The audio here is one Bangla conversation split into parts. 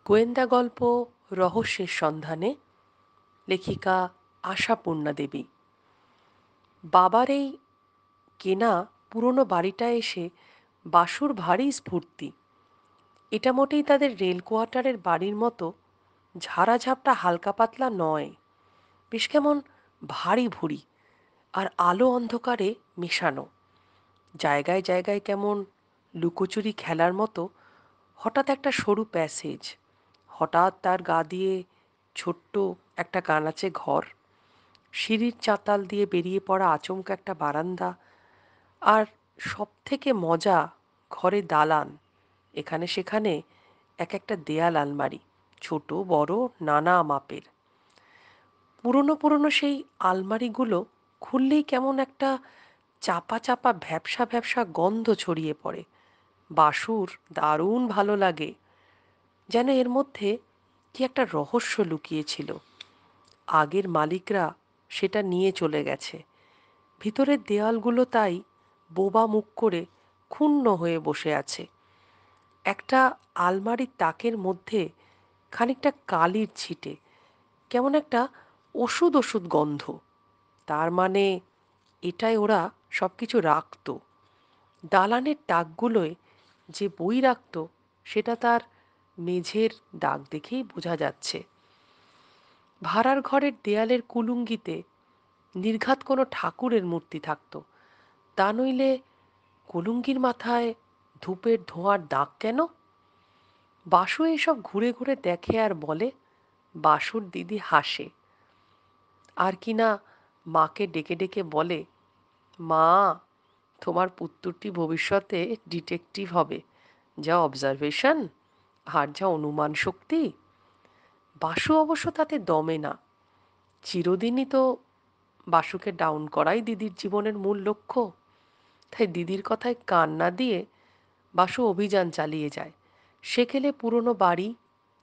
গোয়েন্দা গল্প রহস্যের সন্ধানে, লেখিকা আশাপূর্ণা দেবী। বাবার এই কেনা পুরনো বাড়িটা এসে বাসুর ভারী স্ফূর্তি। এটা মোটেই তাদের রেল কোয়ার্টারের বাড়ির মতো ঝাড়াঝাপটা হালকা পাতলা নয়, বেশ কেমন ভারী ভুরি আর আলো অন্ধকারে মেশানো। জায়গায় জায়গায় কেমন লুকোচুরি খেলার মতো হঠাৎ একটা সরু প্যাসেজ, হঠাৎ তার গা দিয়ে ছোট্ট একটা কানাচে ঘর, সিঁড়ির চাতাল দিয়ে বেরিয়ে পড়া আচমকা একটা বারান্দা, আর সব থেকে মজা, ঘরে দালান, এখানে সেখানে এক একটা দেয়াল আলমারি, ছোট বড় নানা মাপের। পুরনো পুরনো সেই আলমারিগুলো খুললেই কেমন একটা চাপা চাপা ভ্যাপসা ভ্যাপসা গন্ধ ছড়িয়ে পড়ে। বাসুর দারুণ ভালো লাগে, যেন এর মধ্যে কি একটা রহস্য লুকিয়েছিল। আগের মালিকরা সেটা নিয়ে চলে গেছে। ভিতরের দেয়ালগুলো তাই বোবা মুখ করে ক্ষুণ্ণ হয়ে বসে আছে। একটা আলমারির তাকের মধ্যে খানিকটা কালির ছিটে, কেমন একটা ওষুধ ওষুধ গন্ধ। তার মানে এটাই ওরা সবকিছু রাখতো। দালানের তাকগুলোয় যে বই রাখতো সেটা তার মেঝের দাগ দেখেই বোঝা যাচ্ছে। ভাড়ার ঘরের দেয়ালের কুলুঙ্গিতে নির্ঘাত কোনো ঠাকুরের মূর্তি থাকতো। তা নইলে কুলুঙ্গির মাথায় ধূপের ধোঁয়ার দাগ কেন? বাসু এসব ঘুরে ঘুরে দেখে আর বলে। বাসুর দিদি হাসে, আর কিনা মাকে ডেকে ডেকে বলে, মা, তোমার পুত্তুরটি ভবিষ্যতে ডিটেকটিভ হবে। যা অবজারভেশন আর যা অনুমান শক্তি! বাসু অবশ্য তাতে দমে না। চিরদিনই তো বাসুকে ডাউন করাই দিদির জীবনের মূল লক্ষ্য। তাই দিদির কথায় কান না দিয়ে বাসু অভিযান চালিয়ে যায়। সেকেলে পুরনো বাড়ি,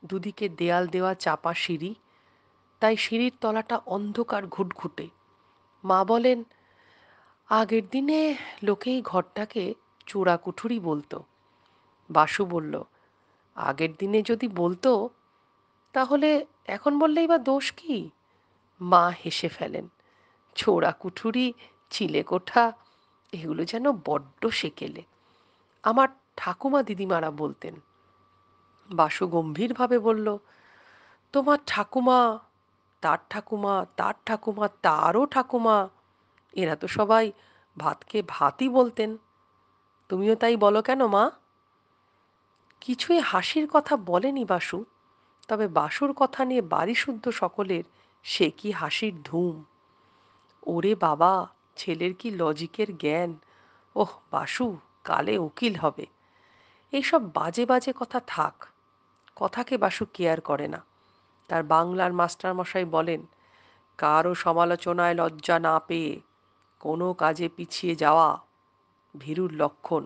দুদিকে দেয়াল দেওয়া চাপা সিঁড়ি, তাই সিঁড়ির তলাটা অন্ধকার ঘুটঘুটে। মা বলেন, আগের দিনে লোকে এই ঘরটাকে চোরাকুঠুরি বলতো। বাসু বলল, আগের দিনে যদি বলতো তাহলে এখন বললেই বা দোষ কি? মা হেসে ফেলেন। চোরাকুঠুরি, চিলেকোঠা, এগুলো যেন বড্ড সেকেলে। আমার ঠাকুমা দিদিমারা বলতেন। বাসু গম্ভীরভাবে বলল, তোমার ঠাকুমা, তার ঠাকুমা, তার ঠাকুমা, তারও ঠাকুমা, এরা তো সবাই ভাতকে ভাতই বলতেন। তুমিও তাই বলো কেন মা? কিছুই হাসির কথা বলেনি বাসু, তবে বাসুর কথা নিয়ে বাড়িসুদ্ধ সকলের সে কি হাসির ধুম। ওরে বাবা, ছেলের কি লজিকের জ্ঞান! ওহ বাসু, কালে উকিল হবে। এইসব বাজে বাজে কথা থাক। কথাকে বাসু কেয়ার করে না। তার বাংলার মাস্টারমশাই বলেন, কারও সমালোচনায় লজ্জা না পেয়ে কোনো কাজে পিছিয়ে যাওয়া ভীরুর লক্ষণ।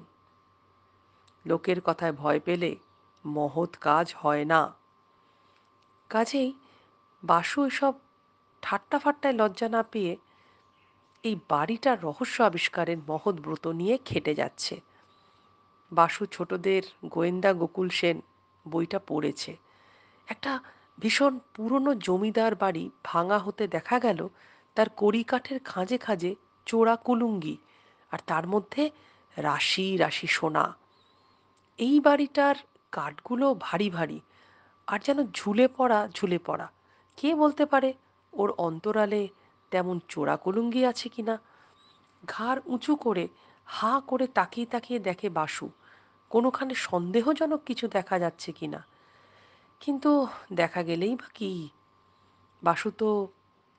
লোকের কথায় ভয় পেলে মহৎ কাজ হয় না। কাজেই বাসু এসব ঠাট্টা ফাট্টায় লজ্জা না পেয়ে এই বাড়িটার রহস্য আবিষ্কারের মহৎ ব্রত নিয়ে খেটে যাচ্ছে। বাসু ছোটদের গোয়েন্দা গোকুল সেন বইটা পড়েছে। একটা ভীষণ পুরনো জমিদার বাড়ি ভাঙা হতে দেখা গেল তার কড়িকাঠের খাঁজে খাঁজে চোরা কুলুঙ্গি, আর তার মধ্যে রাশি রাশি সোনা। এই বাড়িটার কাঠগুলো ভারী ভারী, আর যেন ঝুলে পড়া ঝুলে পড়া। কে বলতে পারে ওর অন্তরালে তেমন চোরা কুলুঙ্গি আছে কিনা। ঘাড় উঁচু করে হাঁ করে তাকিয়ে তাকিয়ে দেখে বাসু কোনোখানে সন্দেহজনক কিছু দেখা যাচ্ছে কিনা। কিন্তু দেখা গেলেই বা কি? বাসু তো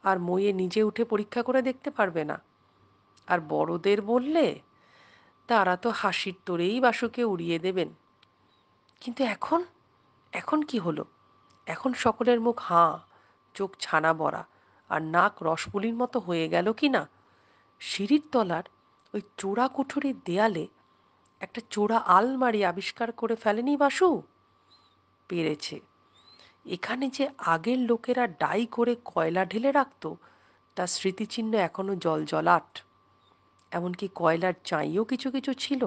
আর মইয়ে নিজে উঠে পরীক্ষা করে দেখতে পারবে না। আর বড়দের বললে তারা তো হাসির তোড়েই বাসুকে উড়িয়ে দেবেন। কিন্তু এখন, এখন কি হলো? এখন সকলের মুখ হাঁ, চোখ ছানা বড়া, আর নাক রসপুলির মতো হয়ে গেল কি না। সিঁড়ির তলার ওই চোরা কুঠুরির দেয়ালে একটা চোরা আলমারি আবিষ্কার করে ফেলেনি বাসু? পেরেছে। এখানে যে আগের লোকেরা ডাই করে কয়লা ঢেলে রাখতো তার স্মৃতিচিহ্ন এখনো জলজলাট। এমনকি কয়লার চাইও কিছু কিছু ছিল।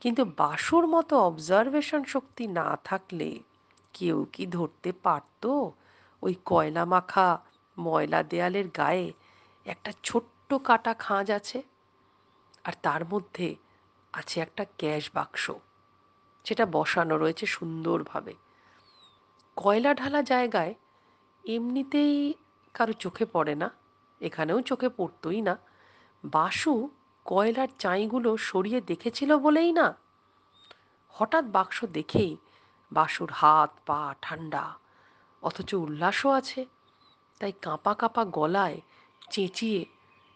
কিন্তু বাসুর মতো অবজারভেশন শক্তি না থাকলে কেউ কি ধরতে পারতো ওই কয়লা মাখা ময়লা দেয়ালের গায়ে একটা ছোট্ট কাটা খাঁজ আছে, আর তার মধ্যে আছে একটা গ্যাস বাক্স, যেটা বসানো রয়েছে সুন্দরভাবে। কয়লা ঢালা জায়গায় এমনিতেই কারো চোখে পড়ে না, এখানেও চোখে পড়তই না। বাসু কয়লার চাইগুলো সরিয়ে দেখেছিল বলেই না, হঠাৎ বাক্স দেখেই বাসুর হাত পা ঠান্ডা, অথচ উল্লাসও আছে। তাই কাঁপা কাঁপা গলায় চেঁচিয়ে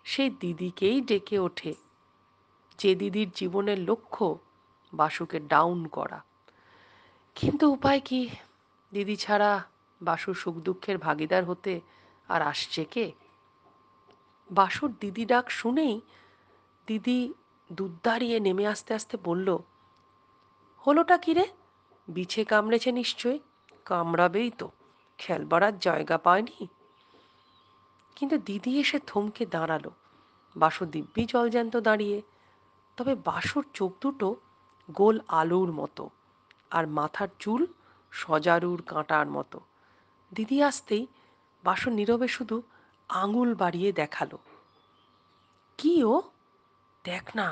সেই দিদিকেই ডেকে ওঠে, যে দিদির জীবনের লক্ষ্য বাসুকে ডাউন করা। কিন্তু উপায় কি? দিদি ছাড়া বাসুর সুখ দুঃখের ভাগিদার হতে আর আসছে কে? বাসুর দিদি ডাক শুনেই দিদি দুধ দাঁড়িয়ে নেমে আসতে আসতে বলল, হলোটা কি রে? বিছে কামড়েছে নিশ্চয়ই। কামড়াবেই তো, খেলবার আর জায়গা পায়নি। কিন্তু দিদি এসে থমকে দাঁড়ালো। বাসু দিব্যি জলজ্যান্ত দাঁড়িয়ে, তবে বাসুর চোখ দুটো গোল আলুর মতো, আর মাথার চুল সজারুর কাঁটার মতো। দিদি আসতেই বাসু নীরবে শুধু আঙুল বাড়িয়ে দেখালো, কি ও? দেখ না,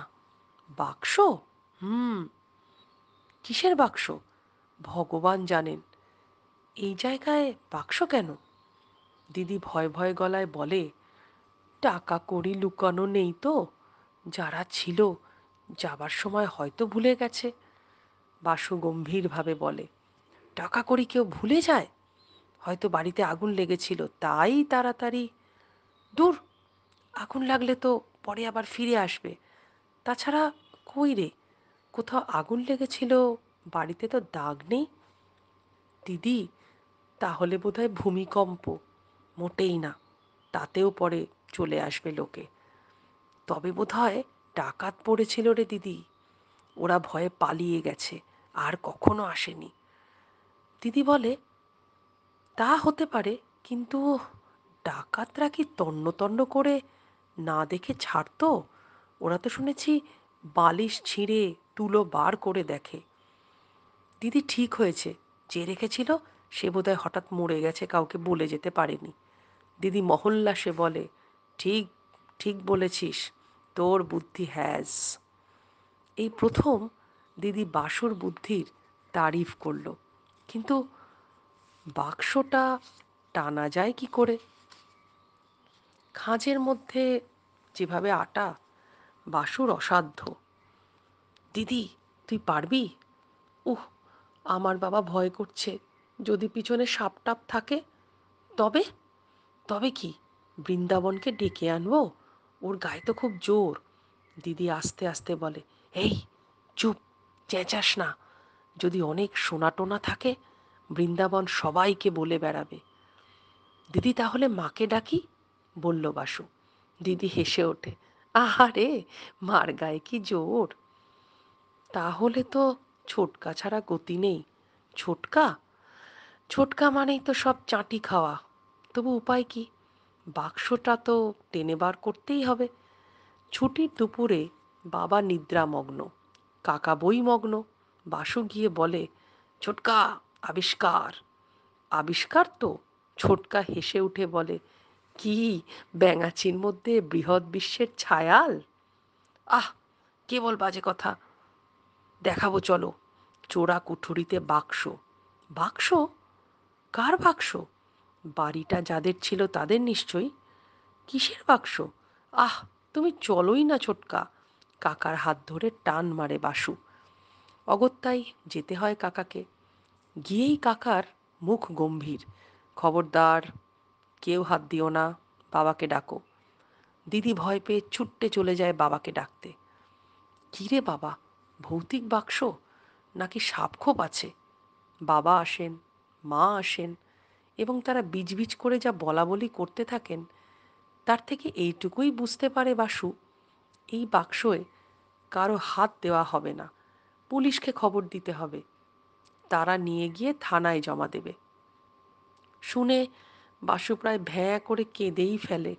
বাক্স। হুম। কিসের বাক্স? ভগবান জানেন। এই জায়গায় বাক্স কেন? দিদি ভয় ভয় গলায় বলে, টাকা কড়ি লুকানো নেই তো? যারা ছিল যাবার সময় হয়তো ভুলে গেছে। বাসু গম্ভীরভাবে বলে, টাকা কড়ি কেউ ভুলে যায়? হয়তো বাড়িতে আগুন লেগেছিল তাই তাড়াতাড়ি। দূর, আগুন লাগলে তো পরে আবার ফিরে আসবে। তাছাড়া কই রে, কোথাও আগুন লেগেছিল, বাড়িতে তো দাগ নেই। দিদি, তাহলে বোধহয় ভূমিকম্প। মোটেই না, তাতেও পরে চলে আসবে লোকে। তবে বোধহয় ডাকাত পড়েছিল রে দিদি, ওরা ভয়ে পালিয়ে গেছে, আর কখনো আসেনি। দিদি বলে, তা হতে পারে, কিন্তু ডাকাতরা কি তন্ন তন্ন করে না দেখে ছাড়তো? ওরা তো শুনেছি বালিশ ছিঁড়ে তুলো বার করে দেখে। দিদি ঠিক হয়েছে, যে রেখেছিল সে বোধহয় হঠাৎ মরে গেছে, কাউকে বলে যেতে পারেনি। দিদি মহল্লাসে বলে, ঠিক, ঠিক বলেছিস, তোর বুদ্ধি হ্যাজ। এই প্রথম দিদি বাসুর বুদ্ধির তারিফ করলো। কিন্তু বাক্সটা টানা যায় কি করে? খাঁজের মধ্যে যেভাবে আটা, বাসুর অসাধ্য। দিদি, তুই পারবি? উহ, আমার বাবা ভয় করছে, যদি পিছনে সাপ টাপ থাকে। তবে? তবে কি, বৃন্দাবনকে ডেকে আনবো? ওর গায়ে তো খুব জোর। দিদি আস্তে আস্তে বলে, এই চুপ, চেঁচাস না। যদি অনেক সোনা টোনা থাকে, বৃন্দাবন সবাইকে বলে বেড়াবে। দিদি, তাহলে মাকে ডাকি, বলল বাসু। দিদি হেসে ওঠে, আহারে, মার গায়ে কি জোর! তাহলে তো ছোটকা ছাড়া গতি নেই। ছোটকা? ছোটকা মানেই তো সব চাঁটি খাওয়া। তবু উপায় কি? বাক্সটা তো টেনে বার করতেই হবে। ছুটির দুপুরে বাবা নিদ্রামগ্ন, কাকা বই মগ্ন। বাসু গিয়ে বলে, ছোটকা, আবিষ্কার। আবিষ্কার তো? ছোটকা হেসে উঠে বলে, কি, ব্যাঙাচির মধ্যে বৃহৎ বিশ্বের ছায়াল? আহ, কেবল বাজে কথা। দেখাবো চলো। চোরা কুঠুরিতে বাক্স। বাক্স? কার বাক্স? বাড়িটা যাদের ছিল তাদের নিশ্চয়ই। কিসের বাক্স? আহ, তুমি চলোই না ছোটকা। কাকার হাত ধরে টান মারে বাসু। অগত্যাই যেতে হয় কাকাকে। গিয়েই কাকার মুখ গম্ভীর, খবরদার, কেউ হাত দিও না, বাবাকে ডাকো। দিদি ভয় পেয়ে ছুট্টে চলে যায় বাবাকে ডাকতে। কিরে বাবা, ভৌতিক বাক্স নাকি সাপখোপ আছে? বাবা আসেন, মা আসেন, এবং তারা বিজবিজ করে যা বলা বলি করতে থাকেন, তার থেকে এইটুকুই বুঝতে পারে বাসু, এই বাক্সয় কারো হাত দেওয়া হবে না, পুলিশকে খবর দিতে হবে, তারা নিয়ে গিয়ে থানায় জমা দেবে। শুনে বাসু প্রায় ভ্যাঁ করে কেঁদেই ফেলে।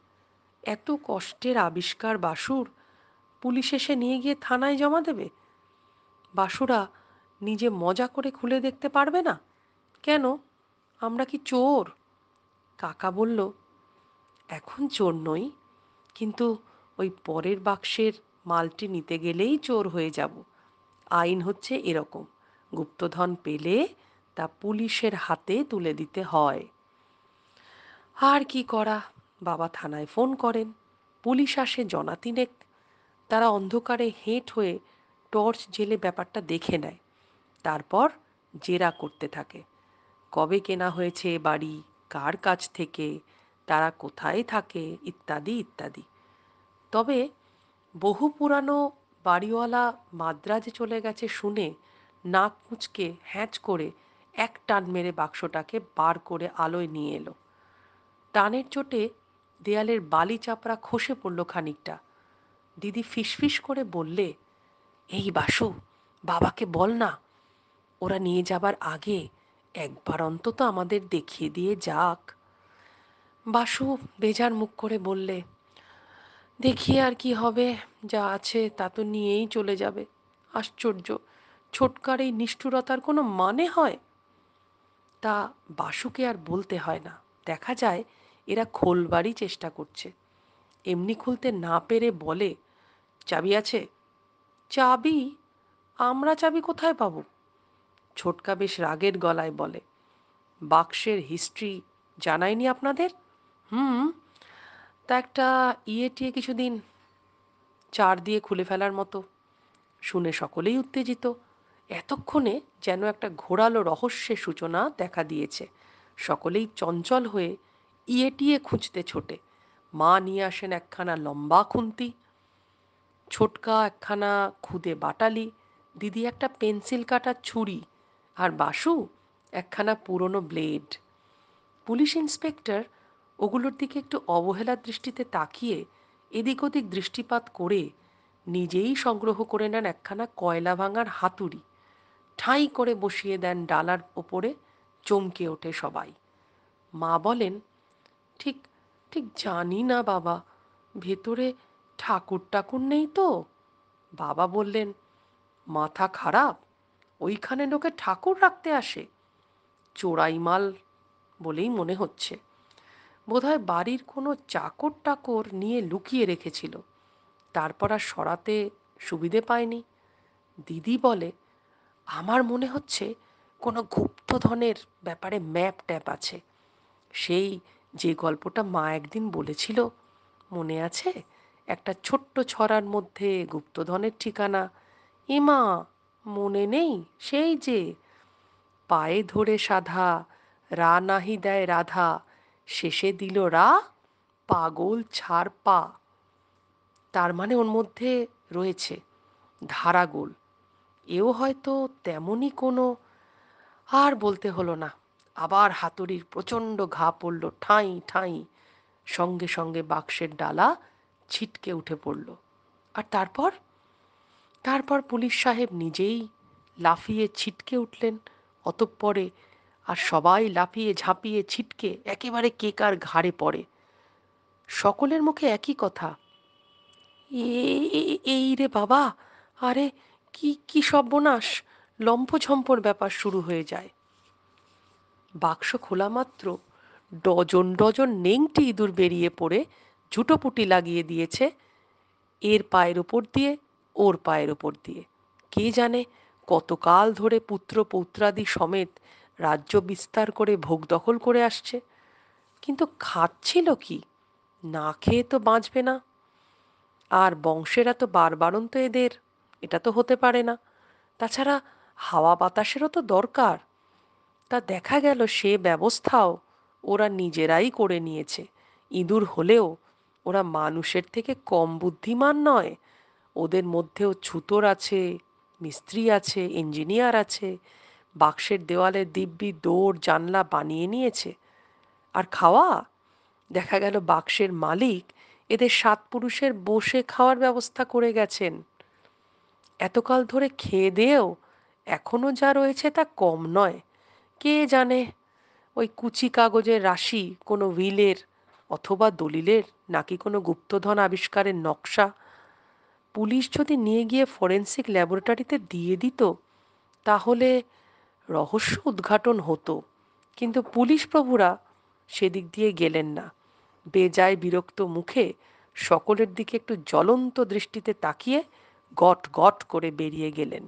এত কষ্টের আবিষ্কার বাসুর, পুলিশ এসে নিয়ে গিয়ে থানায় জমা দেবে? বাসুরা নিজে মজা করে খুলে দেখতে পারবে না? কেন, আমরা কি চোর? কাকা বলল, এখন চোর নই, কিন্তু ওই পরের বাক্সের মালটি নিতে গেলেই চোর হয়ে যাব। আইন হচ্ছে এরকম, গুপ্তধন পেলে তা পুলিশের হাতে তুলে দিতে হয়। আর কি করা, বাবা থানায় ফোন করেন, পুলিশ আসে জনা তিনেক। তারা অন্ধকারে হেঁট হয়ে টর্চ জেলে ব্যাপারটা দেখে নেয়, তারপর জেরা করতে থাকে। কবে কেনা হয়েছে বাড়ি, কার কাছ থেকে, তারা কোথায় থাকে, ইত্যাদি ইত্যাদি। তবে বহু পুরানো বাড়িওয়ালা মাদ্রাজে চলে গেছে শুনে নাক কুঁচকে হ্যাঁচ করে এক টান মেরে বাক্সটাকে বার করে আলোয় নিয়ে এলো। টানের চোটে দেয়ালের বালি চাপড়া খসে পড়ল খানিকটা। দিদি ফিসফিস করে বললে, এই বাসু, বাবাকে বল না, ওরা নিয়ে যাবার আগে একবার অন্তত আমাদের দেখিয়ে দিয়ে যাক। বাসু বেজার মুখ করে বললে, দেখিয়ে আর কি হবে, যা আছে তা তো নিয়েই চলে যাবে। আশ্চর্য, ছোটকার এই নিষ্ঠুরতার কোনো মানে হয়? তা বাসুকে আর বলতে হয় না, দেখা যায় এরা খোলবারই চেষ্টা করছে। এমনি খুলতে না পেরে বলে, চাবি আছে? চাবি? আমরা চাবি কোথায় পাবো? ছোটকা বেশ রাগের গলায় বলে, বাক্সের হিস্ট্রি জানায়নি আপনাদের? হুম, তা একটা টিয়ে কিছুদিন চার দিয়ে খুলে ফেলার মতো। শুনে সকলেই উত্তেজিত। এতক্ষণে যেন একটা ঘোরালো রহস্যের সূচনা দেখা দিয়েছে। সকলেই চঞ্চল হয়ে টিয়ে খুঁজতে ছোটে। মা নিয়ে আসেন একখানা লম্বা খুন্তি, ছোটকা একখানা খুদে বাটালি, দিদি একটা পেন্সিল কাটার ছুরি, আর বাসু একখানা পুরনো ব্লেড। পুলিশ ইন্সপেক্টর ওগুলোর দিকে একটু অবহেলার দৃষ্টিতে তাকিয়ে এদিক ওদিক দৃষ্টিপাত করে নিজেই সংগ্রহ করে নেন একখানা কয়লা ভাঙার হাতুড়ি, ঠাঁই করে বসিয়ে দেন ডালার ওপরে। চমকে ওঠে সবাই। মা বলেন, ঠিক ঠিক জানি না বাবা, ভেতরে ঠাকুর টাকুর নেই তো। বাবা বললেন, মাথা খারাপ, ওইখানে লোকে ঠাকুর রাখতে আসে? চোরাই মাল বলেই মনে হচ্ছে। বোধহয় বাড়ির কোনো চাকর টাকর নিয়ে লুকিয়ে রেখেছিল, তারপর আর সরাতে সুবিধে পায়নি। দিদি বলে, আমার মনে হচ্ছে কোনো গুপ্তধনের ব্যাপারে ম্যাপ ট্যাপ আছে। সেই যে গল্পটা মা একদিন বলেছিল, মনে আছে? একটা ছোট্ট ছড়ার মধ্যে গুপ্তধনের ঠিকানা। এমা, মনে নেই? সেই যে, পায়ে ধরে সাধা, রা নাহি দেয় রাধা, শেষে দিল রা, পাগল ছাড় পা। তার মানে ওর মধ্যে রয়েছে ধারাগোল। এও হয়তো তেমনই কোনো। আর বলতে হলো না, আবার হাতুড়ির প্রচণ্ড ঘা পড়ল ঠাঁই ঠাঁই। সঙ্গে সঙ্গে বাক্সের ডালা ছিটকে উঠে পড়ল। আর তারপর তারপর পুলিশ সাহেব নিজেই লাফিয়ে ছিটকে উঠলেন অতঃপরে, আর সবাই লাফিয়ে ঝাঁপিয়ে ছিটকে একেবারে কেকার ঘাড়ে পড়ে। সকলের মুখে একই কথা, এই রে বাবা, আরে কি কি সর্বনাশ! লম্ফঝম্পর ব্যাপার শুরু হয়ে যায়। বাক্স খোলা মাত্র ডজন ডজন নেংটি ইঁদুর বেরিয়ে পড়ে ঝুটোপুটি লাগিয়ে দিয়েছে এর পায়ের ওপর দিয়ে, ওর পায়ের ওপর দিয়ে। কে জানে কতকাল ধরে পুত্র পৌত্রাদি সমেত রাজ্য বিস্তার করে ভোগ দখল করে আসছে। কিন্তু খাচ্ছিল কি? না খেয়ে তো বাঁচবে না। আর বংশের এত বাড়বাড়ন্ত এদের, এটা তো হতে পারে না। তাছাড়া হাওয়া বাতাসেরও তো দরকার। তা দেখা গেল সে ব্যবস্থাও ওরা নিজেরাই করে নিয়েছে। ইঁদুর হলেও ওরা মানুষের থেকে কম বুদ্ধিমান নয়। ওদের মধ্যেও ছুতোর আছে, মিস্ত্রি আছে, ইঞ্জিনিয়ার আছে, বাক্সের দেওয়ালে দিব্যি দৌড় জানলা বানিয়ে নিয়েছে। আর খাওয়া, দেখা গেল বাক্সের মালিক এদের সাত পুরুষের বসে খাওয়ার ব্যবস্থা করে গেছেন। এতকাল ধরে খেয়ে দেয়েও এখনো যা রয়েছে তা কম নয়। কে জানে ওই কুচি কাগজের রাশি কোনো উইলের অথবা দলিলের, নাকি কোনো গুপ্তধন আবিষ্কারের নকশা। পুলিশ যদি নিয়ে গিয়ে ফরেন্সিক ল্যাবরেটরিতে দিয়ে দিত, তাহলে রহস্য উদ্ঘাটন হতো। কিন্তু পুলিশ প্রভুরা সেদিক দিয়ে গেলেন না। বেজায় বিরক্ত মুখে সকলের দিকে একটু জ্বলন্ত দৃষ্টিতে তাকিয়ে গট গট করে বেরিয়ে গেলেন।